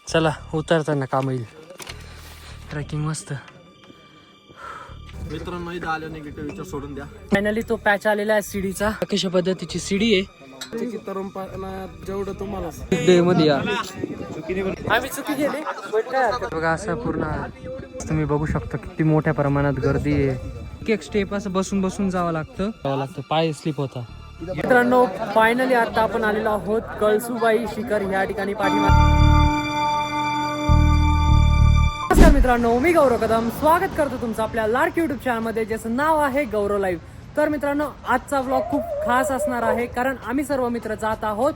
चला उतरताना काम येईल. ट्रेकिंग मस्त. मित्रांनो इथं आलो निगेटिव्ह विचार सोडून द्या. फायनली तो पॅच आलेला आहे सीडीचा. कशा पद्धतीची सीडी आहे जेवढं तुम्हाला डे मध्ये या. आम्ही चुकी केली बघा. असं पूर्ण तुम्ही बघू शकता किती मोठ्या प्रमाणात गर्दी आहे. एक स्टेप असं बसून बसून जावं लागतं. पाय स्लिप होता. मित्रांनो फायनली आता आपण आलेलो आहोत कळसुबाई शिखर ह्या ठिकाणी. नमस्कार मित्रांनो, मी गौरव कदम स्वागत करतो तुमचं आपल्या लाडकी युट्यूब चॅनलमध्ये, ज्याचं नाव आहे गौरव लाईव्ह. तर मित्रांनो आजचा व्लॉग खूप खास असणार आहे, कारण आम्ही सर्व मित्र जात आहोत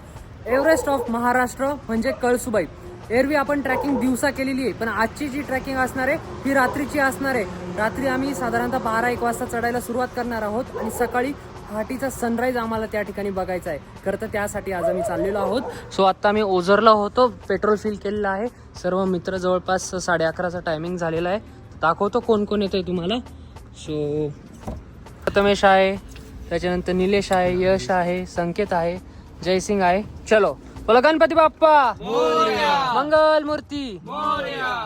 एव्हरेस्ट ऑफ महाराष्ट्र म्हणजे कळसुबाई. एरवी आपण ट्रॅकिंग दिवसा केलेली आहे, पण आजची जी ट्रॅकिंग असणार आहे ही रात्रीची असणार आहे. रात्री आम्ही साधारणतः 12-1 वाजता चढायला सुरुवात करणार आहोत आणि सकाळी पहाटेचा सनराईज आम्हाला त्या ठिकाणी बघायचा आहे. खरं तर त्यासाठी आज आम्ही चाललेलो आहोत. सो आता आम्ही ओझरला होतो, पेट्रोल फिल केलेलं आहे. सर्व मित्र जवळपास 11:30चा टायमिंग झालेला आहे. दाखवतो कोण कोण येतोय तुम्हाला. सो प्रथमेश आहे, त्याच्यानंतर निलेश आहे, यश आहे, संकेत आहे, जयसिंग आहे. चलो बोला गणपती बाप्पा मंगल मूर्ती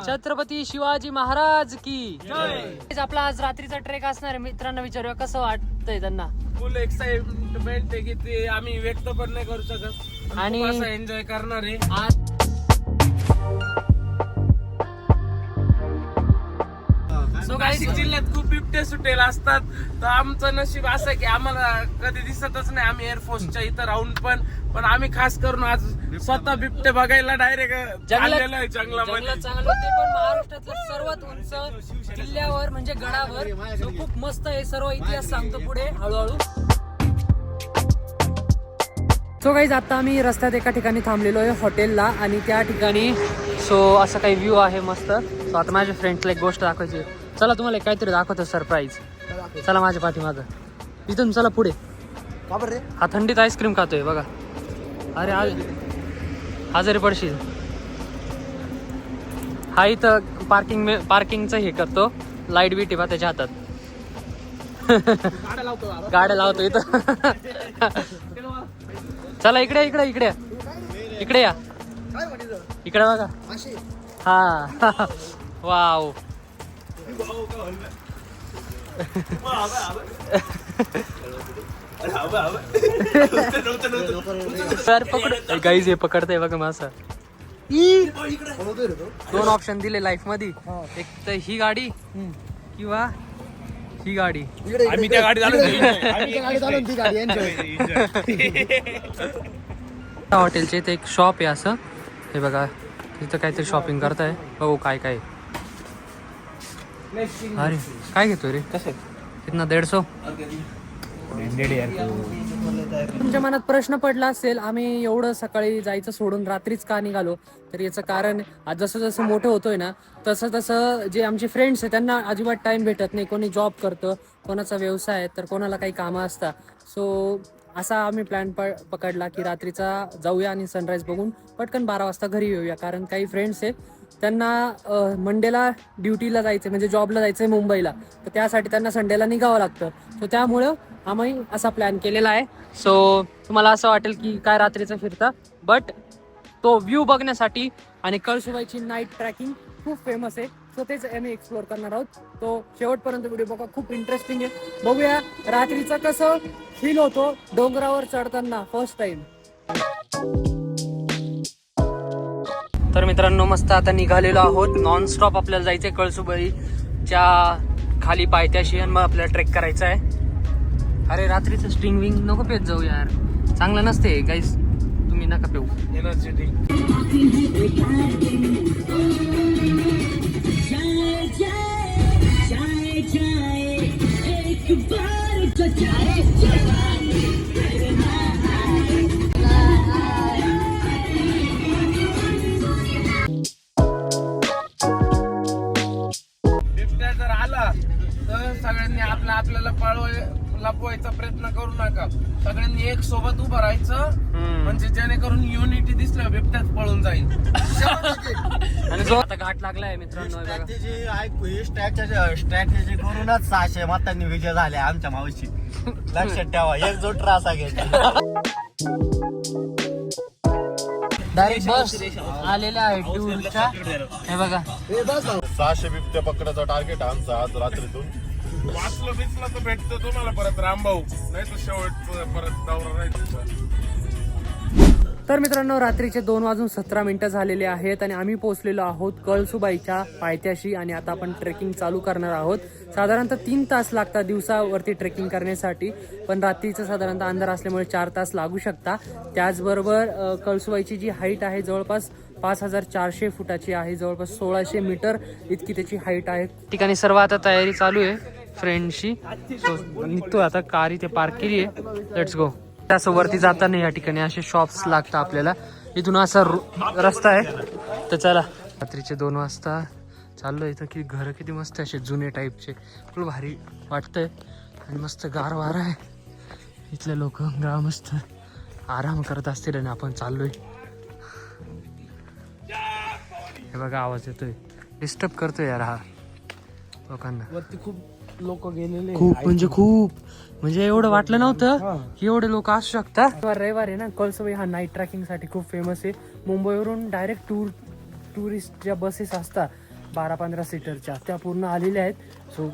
छत्रपती शिवाजी महाराज की. आपला आज रात्रीचा ट्रेक असणार आहे. मित्रांना विचारूया कसं वाटतंय त्यांना. फुल एक्साइटमेंट आहे की ते आम्ही व्यक्त पण नाही करू शकत आणि एन्जॉय करणार आहे. आज नाशिक जिल्ह्यात खूप बिबटे सुटेल असतात, तर आमचं नशीब असं आहे की आम्हाला कधी दिसतच नाही. आम्ही एअरफोर्सच्या इथं राहून पण आम्ही खास करून आज स्वतः बिबटे बघायला डायरेक्ट जंगलामध्ये. चांगलं ते पण महाराष्ट्रातलं सर्वात उंच किल्ल्यावर म्हणजे गडावर. खूप मस्त आहे. सर्व इतिहास सांगतो पुढे हळूहळू. सो गाईज आता आम्ही रस्त्यात एका ठिकाणी थांबलेलो आहे हॉटेलला, आणि त्या ठिकाणी सो असं काही व्ह्यू आहे मस्त. सो आता माझ्या फ्रेंड्सला एक गोष्ट दाखवायची. चला तुम्हाला काहीतरी दाखवतो सरप्राईज. चला माझ्या पाठीमागं इथून चला पुढे. हा थंडीत आईस्क्रीम खातोय बघा. अरे आजारी पडशील. हा इथं पार्किंगचं हे करतो. लाईट बीट आहे त्याच्या हातात. गाड्या लावतो इथं. चला इकडे इकडे इकडे इकडे या. इकडे बघा. हा वाव. पकड गाईज हे पकडतंय बघा मासा. 2 ऑप्शन दिले लाईफ मध्ये. एक तर ही गाडी किंवा ही गाडी. आम्ही त्या गाडीत हॉटेलचे इथे एक शॉप आहे असं. हे बघा तिथं काहीतरी शॉपिंग करताय. बघू काय काय. अरे काय घेतोय रे. कितना 150. तुमच्या मनात प्रश्न पडला असेल आम्ही एवढं सकाळी जायचं सोडून रात्रीच का निघालो. तर याचं कारण आज जसं जसं मोठं होतोय ना तसं तसं जे आमचे फ्रेंड्स आहेत त्यांना अजिबात टाइम भेटत नाही. कोणी जॉब करतं, कोणाचा व्यवसाय आहे, तर कोणाला काही कामं असतात. सो असा आम्ही प्लॅन पकडला की रात्रीचा जाऊया आणि सनराईज बघून पटकन 12 वाजता घरी येऊया. कारण काही फ्रेंड्स आहेत त्यांना मंडेला ड्युटीला जायचं म्हणजे जॉबला जायचं आहे मुंबईला, तर त्यासाठी त्यांना संडेला निघावं लागतं. सो त्यामुळं आम्ही असा प्लॅन केलेला आहे. सो तुम्हाला असं वाटेल की काय रात्रीचं फिरता, बट तो व्ह्यू बघण्यासाठी आणि कळसुबाईची नाईट ट्रॅकिंग खूप फेमस आहे. सो तेच आम्ही एक्सप्लोअर करणार आहोत. तो शेवटपर्यंत व्हिडिओ बघा, खूप इंटरेस्टिंग आहे. बघूया रात्रीचं कसं फील होतो डोंगरावर चढताना फर्स्ट टाइम. तर मित्रांनो मस्त आता निघालेलो आहोत. नॉनस्टॉप आपल्याला जायचंय कळसुबाईच्या खाली पायथ्याशी आणि मग आपल्याला ट्रेक करायचा आहे. अरे रात्रीचं स्ट्रिंग विंग नको पेत जाऊ यार, चांगलं नसते गाईस. तुम्ही नका पेऊ. एनर्जी जर आला तर सगळ्यांनी आपल्याला लपवायचा प्रयत्न करू नका. सगळ्यांनी एक सोबत उभं राहायचं, म्हणजे जेणेकरून युनिटी दिसलं बिबट्यात पळून जाईल. आणि जो आता घाट लागलाय मित्रांनो, स्ट्रॅटेजी करूनच 600 मतांनी विजय झाले आमच्या मावशी. लक्षात ठेवा, एकजूट रासा घ्यायचा. डायरेक्ट बस आलेल्या आहे टूरच्या. हे बघा 600 बिबट्या पकडायचा टार्गेट आमचा आज रात्रीतून. वाचलं बिचलं तर भेटतं तुम्हाला परत रामभाऊ, नाही तर शेवट परत दौरा राहायचा. तर मित्रांनो रात्रीचे 2:17 झालेले आहेत आणि आम्ही पोहोचलेलो आहोत कळसुबाईच्या पायथ्याशी आणि आता आपण ट्रेकिंग चालू करणार आहोत. साधारणतः 3 तास लागतात दिवसावरती ट्रेकिंग करण्यासाठी, पण रात्रीचं साधारणतः अंधार असल्यामुळे 4 तास लागू शकता. त्याचबरोबर कळसुबाईची जी हाईट आहे जवळपास 5400 फुटाची आहे, जवळपास 1600 मीटर इतकी त्याची हाईट आहे. ठिकाणी सर्व आता तयारी चालू आहे फ्रेंडशी. निघतोय आता, कार इथे पार्क केली आहे. Let's go. त्यासो वरती जाताना या ठिकाणी असे शॉप्स लागतात आपल्याला. इथून असा रस्ता आहे. तर चला रात्रीचे 2 वाजता चाललो. इथं की घर किती मस्त असे जुने टाईपचे, खूप भारी वाटतंय आणि मस्त गार वारा आहे. इथले लोक मस्त आराम करत असतील आणि आपण चाललोय. हे बघा आवाज येतोय, डिस्टर्ब करतोय यार हा लोकांना. वरती खूप लोक गेलेले, खूप म्हणजे एवढं वाटलं नव्हतं की एवढे लोक असू शकतात. रविवार आहे ना, कळसुबाई हा नाईट ट्रॅकिंग साठी खूप फेमस आहे. मुंबईवरून डायरेक्ट टुरिस्ट ज्या बसेस असतात 12-15 सीटरच्या, त्या पूर्ण आलेल्या आहेत. सो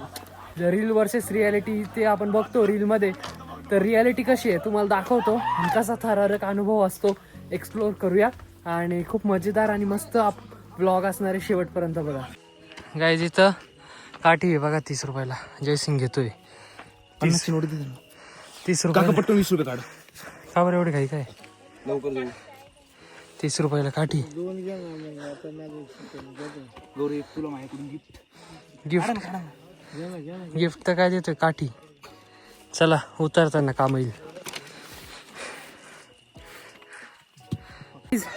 रील वर्सेस रियालिटी ते आपण बघतो रीलमध्ये, तर रियालिटी कशी आहे तुम्हाला दाखवतो आणि कसा थरारक अनुभव असतो एक्सप्लोर करूया. आणि खूप मजेदार आणि मस्त ब्लॉग असणारे शेवटपर्यंत बघा. गाईज इथं काठी आहे बघा 30 रुपयाला. जयसिंग घेतोय 30 रुपये. पट्टून 20 रुपये काढ. का बरं एवढे काही काय लवकर जाऊ. 30 रुपयाला काठी. गौरी तुला माझ्याकडून गिफ्ट तर काय देतोय, काठी. चला उतरताना काम येईल.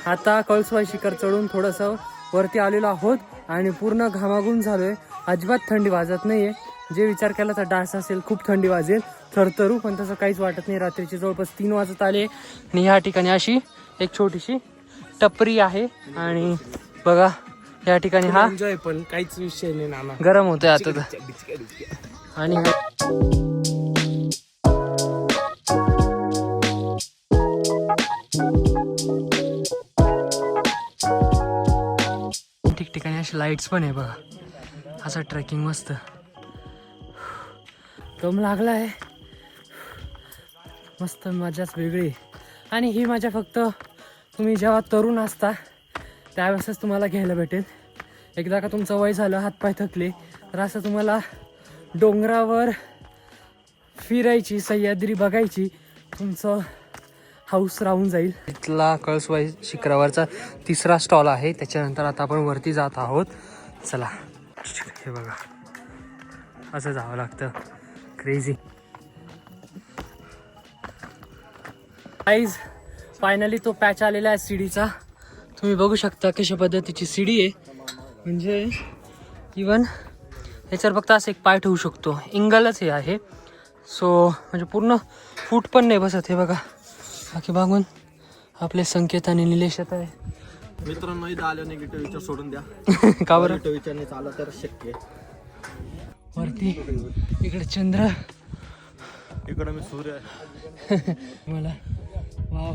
आता कळसुबाई शिखर चढून थोडंसं वरती आलेलो आहोत आणि पूर्ण घामाघूम झालोय. अजिबात थंडी वाजत नाहीये. जे विचार केला तर डास असेल खूप थंडी वाजेल थरथरू, पण तसं काहीच वाटत नाही. रात्रीचे जवळपास 3 वाजत आले आणि ह्या ठिकाणी अशी एक छोटीशी टपरी आहे आणि बघा या ठिकाणी हा एन्जॉय, पण काहीच विषय नाही नाना. गरम होतोय आता तर. आणि ठिकठिकाणी अशी लाईट्स पण आहे बघा. असा ट्रेकिंग मस्त. दम लागला आहे, मस्त मजाच वेगळी. आणि ही मजा फक्त तुम्ही जेव्हा तरुण असता त्यावेळेसच तुम्हाला घ्यायला भेटेल. एकदा का तुमचं वय झालं, हातपाय थकले, तर असं तुम्हाला डोंगरावर फिरायची, सह्याद्री बघायची तुमचं हाऊस राहून जाईल. इथला कळसुबाई शिखरावरचा 3रा स्टॉल आहे. त्याच्यानंतर आता आपण वरती जात आहोत. चला हे बघा असं जावं लागतं. क्रेझी. गाईज फायनली तो पॅच आलेला आहे सीडीचा. तुम्ही बघू शकता कशा पद्धतीची सीडी आहे. म्हणजे इवन याच्यावर फक्त असं एक पाय ठेवू शकतो. इंगलच हे आहे. सो म्हणजे पूर्ण फूट पण नाही बसत. हे बघा बाकी बागून आपले संकेत आणि निलेश येत आहे. मित्रांनो इथं आलो निगेटिव्ह विचार सोडून द्या. का बरं? निगेटिव्ह विचारने चाललं तर शक्य. वरती इकडे चंद्र, इकडे मी सूर्य. मला वाव.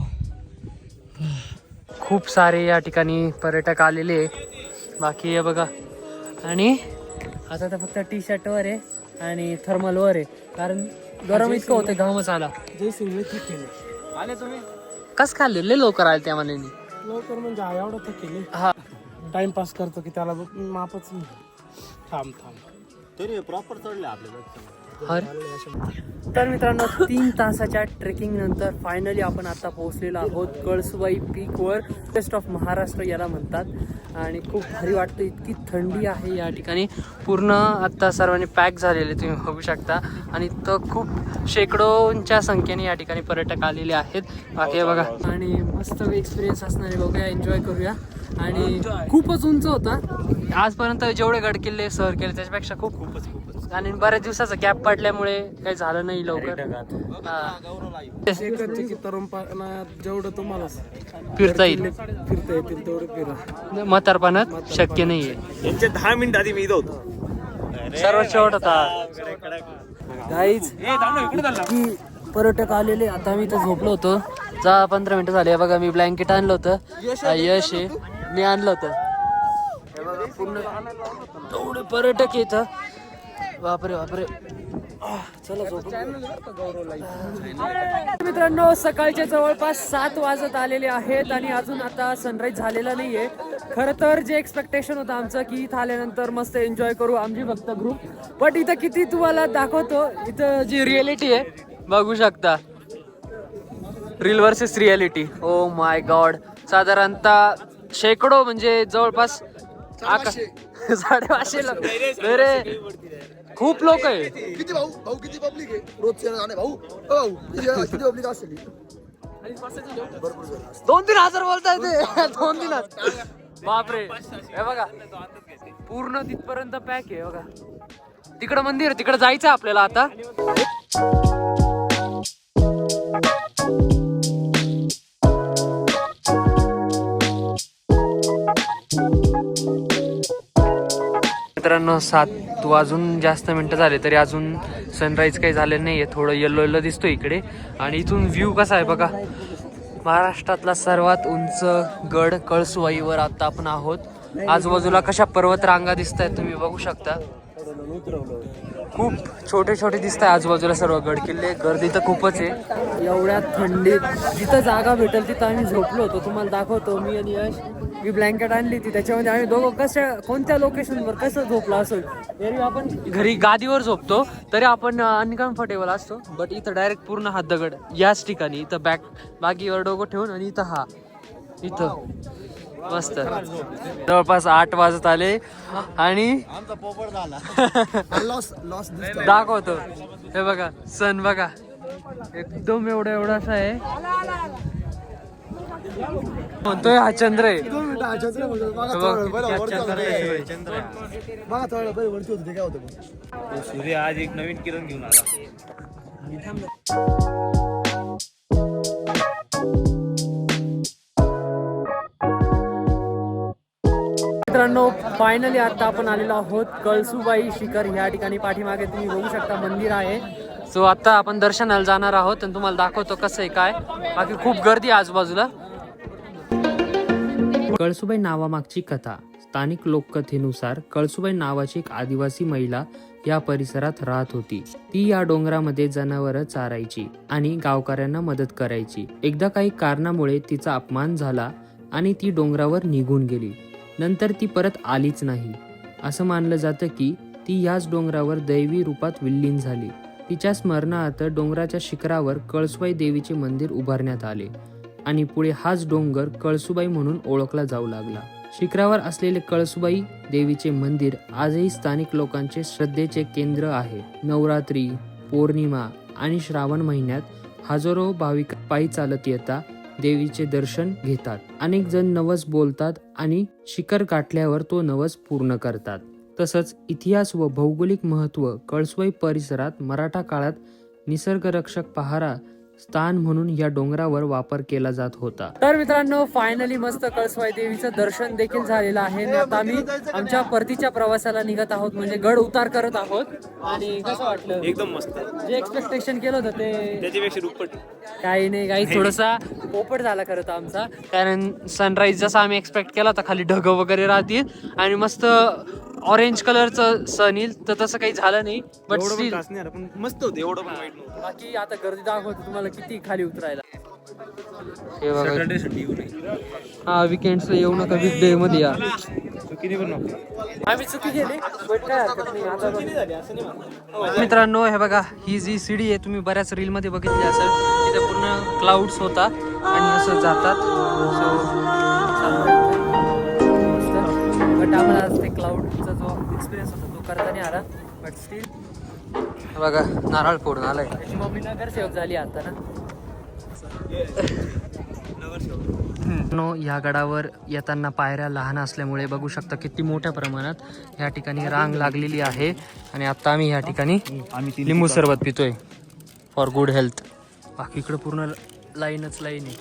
खूप सारे या ठिकाणी पर्यटक आलेले बाकी आहे बघा. आणि आता तर फक्त टी शर्टवर आहे आणि थर्मलवर आहे, कारण गरम इतकं होतं घामच आला. आले तुम्ही कस खाल्ले लय लवकर आले त्या मनाने. लवकर म्हणजे एवढं तर केले. हा टाइमपास करतो की त्याला मापच नाही. थांब तरी प्रॉपर चढले आपल्या. तर मित्रांनो 3 तासाच्या ट्रेकिंग नंतर फायनली आपण आता पोहोचलेलो आहोत कळसुबाई पीकवर. बेस्ट ऑफ महाराष्ट्र याला म्हणतात. आणि खूप भारी वाटतं, इतकी थंडी आहे या ठिकाणी. पूर्ण आता सर्वांनी पॅक झालेले तुम्ही बघू शकता. आणि तर खूप शेकडोंच्या संख्येने या ठिकाणी पर्यटक आलेले आहेत. बाकी बघा आणि मस्त एक्सपिरियन्स असणारे बघूया, एन्जॉय करूया. आणि खूपच उंच होता. आजपर्यंत जेवढे गड किल्ले सर केले त्याच्यापेक्षा खूपच आणि बऱ्याच दिवसाचा गॅप पडल्यामुळे काही झालं नाही लवकर. जेवढं तुम्हाला फिरता येईल, फिरता येतील तेवढं फिरा. म्हातारपणात शक्य नाहीये. यांचे 10 मिनिट आधी मी इथं होतो. सर्व शेवट होता. गाईज पर्यटक आलेले. आता आम्ही इथं झोपलो होतो 10-15 मिनिटं झाले बघा. मी ब्लँकेट आणलं होतं. यश आहे, मी आणलं होतं. हे बघा पूर्ण एवढे पर्यटक येतं. बापरे बापरे. चला मित्रांनो, सकाळचे जवळपास 7 वाजत आलेले आहेत आणि अजून आता सनराईज झालेला नाहीये. खरं तर जे एक्सपेक्टेशन होतं आमचं की इथं आल्यानंतर मस्त एन्जॉय करू आमची फक्त ग्रुप, बट इथं किती तुम्हाला दाखवतो. इथं जी रिअलिटी आहे बघू शकता. Reel versus reality. Oh my God. साधारणतः शेकडो म्हणजे जवळपास 550 लोक. अरे खूप लोक आहे. किती भाऊ भाऊ किती पब्लिक आहे रोजचे जाणे भाऊ भाऊ किती पब्लिक असेल 2-3 हजार बोलताय ते. 2-3 हजार. बापरे. हे बघा पूर्ण तिथपर्यंत पॅक आहे बघा. तिकडं मंदिर, तिकडं जायचं आपल्याला आता. मित्रांनो 7 वाजून जास्त मिनिटं झाले तरी अजून सनराईज काही झालेलं नाहीये. थोडं येल्लो येल्लो दिसतो इकडे. आणि इथून व्ह्यू कसा आहे बघा. महाराष्ट्रातला सर्वात उंच गड कळसुबाईवर आता आपण आहोत. आजूबाजूला कशा पर्वत रांगा दिसत आहेत तुम्ही बघू शकता. खूप छोटे छोटे दिसत आहे आजूबाजूला सर्व गड किल्ले. गर्दी तर खूपच आहे. एवढ्या थंडीत जिथं जागा भेटेल तिथं आम्ही झोपलो होतो. तुम्हाला दाखवतो. मी आणि यश, मी ब्लँकेट आणली ती, त्याच्यामध्ये आम्ही दोघं कोणत्या लोकेशनवर कसं झोपलो असेल. तरी आपण घरी गादीवर झोपतो तरी आपण अनकम्फर्टेबल असतो. बट इथं डायरेक्ट पूर्ण हात दगड याच ठिकाणी. इथं बागीवर डोकं ठेवून आणि इथं इथं मस्त. जवळपास 8 वाजत आले आणि आमचा पोपट झाला. लॉस दाखवतो. हे बघा सन बघा एकदम एवढा असा आहे. म्हणतोय हा चंद्र आहे. वरती होते काय होतं सूर्य आज एक नवीन किरण घेऊन आला. मित्रांनो फायनली आता आपण आलेलो आहोत कळसुबाई शिखर. ह्या ठिकाणी पाठीमागे तुम्ही बघू शकता मंदिर आहे. सो आता आपण दर्शनाला जाणार आहोत आणि तुम्हाला दाखवतो कसं आहे काय. बाकी खूप गर्दी आहे आजूबाजूला. कळसुबाई नावामागची कथा. स्थानिक लोककथेनुसार कळसुबाई नावाची एक आदिवासी महिला या परिसरात राहत होती. ती या डोंगरामध्ये जनावरं चारायची आणि गावकऱ्यांना मदत करायची. एकदा काही कारणामुळे तिचा अपमान झाला आणि ती डोंगरावर निघून गेली. नंतर ती परत आलीच नाही. असं मानलं जातं की ती याच डोंगरावर दैवी रूपात विलीन झाली. तिच्या स्मरणार्थ डोंगराच्या शिखरावर कळसुबाई देवीचे मंदिर उभारण्यात आले आणि पुढे हाच डोंगर कळसुबाई म्हणून ओळखला जाऊ लागला. शिखरावर असलेले कळसुबाई देवीचे मंदिर आजही स्थानिक लोकांचे श्रद्धेचे केंद्र आहे. नवरात्री, पौर्णिमा आणि श्रावण महिन्यात हजारो भाविक पायी चालत येतात, देवीचे दर्शन घेतात. अनेक जण नवस बोलतात आणि शिखर गाठल्यावर तो नवस पूर्ण करतात. तसंच इतिहास व भौगोलिक महत्त्व. कळसुबाई परिसरात मराठा काळात निसर्गरक्षक पहारा स्थान म्हणून या डोंगरावर वापर केला जात होता. तर मित्रांनो फायनली मस्त कळसुबाई देवीचं दर्शन देखील झालेलं आहे. आता आम्ही आमच्या परतीच्या प्रवासाला निघत आहोत, म्हणजे गड उतार करत आहोत. आणि कसं वाटलं? एकदम मस्त. जे एक्सपेक्टेशन केलं होतं ते त्याच्यापेक्षा दुप्पट. काही नाही, काही थोडासा पोपट झाला खरं तर आमचा. कारण सनराईज जसा आम्ही एक्सपेक्ट केला होता, खाली ढग वगैरे राहतील आणि मस्त ऑरेंज कलरचं सन येईल, तर तसं काही झालं नाही. बट स्टील मस्त होते. एवढं पण वाईट नव्हतं. बाकी आता गर्दी दाखवतो तुम्हाला किती खाली उतरायला. हे बघा, हा विकेंड्सला येऊ नका, वीकडे मध्ये या. आम्ही चुकी केली बट काय हरकत नाही. आता बघा मित्रांनो, हे बघा ही जी सीडी आहे तुम्ही बऱ्याच रील मध्ये बघितली असेल. तिथे पूर्ण क्लाउड्स होता आणि असं जातात. बट आम्हाला आज ते क्लाउडचा जो एक्सपिरियन्स होता तो करता नाही आला. बट स्टील बघा नारळ फोडून आलाय. त्याची मम्मी नगरसेवक झाली आता ना. या गडावर येताना पायऱ्या लहान असल्यामुळे बघू शकता किती मोठ्या प्रमाणात या ठिकाणी रांग लागलेली आहे. आणि आता आम्ही या ठिकाणी लिंबू सरबत पितोय फॉर गुड हेल्थ. बाकी इकडे पूर्ण लाईनच लाईन आहे.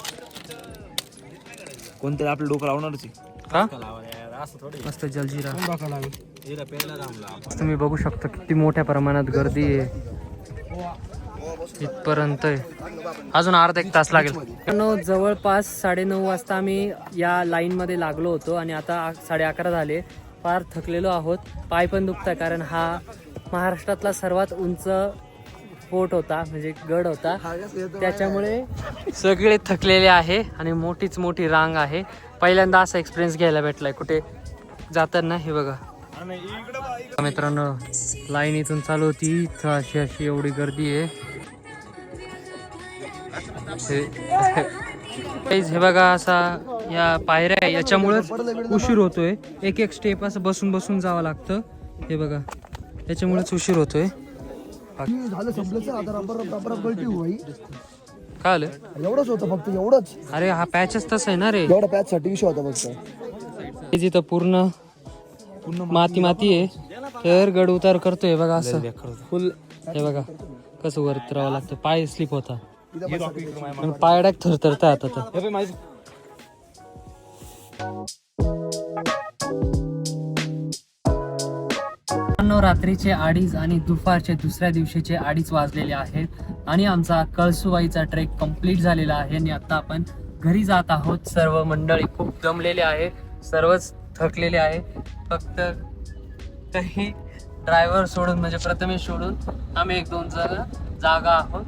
कोणतरी आपलं डोकं लावणारच आहे. का मस्त जलजिरा तुम्ही बघू शकता किती मोठ्या प्रमाणात गर्दी आहे. इथपर्यंत आहे. अजून अर्धा एक तास लागेल. जवळपास 9:30 वाजता आम्ही या लाईन मध्ये लागलो होतो आणि आता 11:30 झाले. फार थकलेलो आहोत. पाय पण दुखत आहे कारण हा महाराष्ट्रातला सर्वात उंच फोर्ट होता, म्हणजे गड होता. त्याच्यामुळे सगळे थकलेले आहे आणि मोठीच मोठी रांग आहे. पहिल्यांदा असा एक्सपिरियन्स घ्यायला भेटलाय कुठे जाताना. हे बघा मित्रांनो, लाईन इथून चालू होती. इथं अशी एवढी गर्दी आहे. हे बघा असा या पायऱ्या आहे, याच्यामुळेच उशीर होतोय. एक स्टेप असं बसून बसून जावं लागतं. हे बघा याच्यामुळेच उशीर होतोय. झालं संपलं आता रबर गळती होई. काय आलं? एवढंच होतं फक्त, एवढंच. अरे हा पॅचच तसा आहे ना रे. एवढा पॅच साठी विषय होता फक्त. तिथं पूर्ण माती आहे. तर गड उतार करतोय बघा असं फुल. हे बघा कसं वर उतरावं लागतं. पाय स्लिप होता, पाय डाक थरथरता आता. रात्रीचे 2:30 आणि दुपारचे दुसऱ्या दिवशीचे 2:30 वाजलेले आहेत आणि आमचा कळसुबाईचा ट्रेक कंप्लीट झालेला आहे आणि आता आपण घरी जात आहोत. सर्व मंडळी खूप दमलेले आहे, सर्वच थकलेले आहे. फक्त काही ड्रायव्हर सोडून, म्हणजे प्रथमेश सोडून आम्ही 1-2 जण जागा आहोत.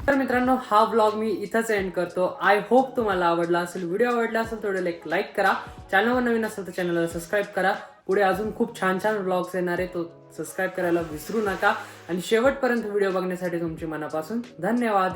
तर मित्रांनो, हा व्लॉग मी इथंच एंड करतो. आय होप तुम्हाला आवडला असेल. व्हिडिओ आवडला असेल तर लाईक करा. चॅनलवर नवीन असेल तर चॅनलला सबस्क्राईब करा. पुढे अजून खूप छान छान व्लॉग्स येणार आहे, तो सबस्क्राईब करायला विसरू नका. आणि शेवटपर्यंत व्हिडिओ बघण्यासाठी तुमचे मनापासून धन्यवाद.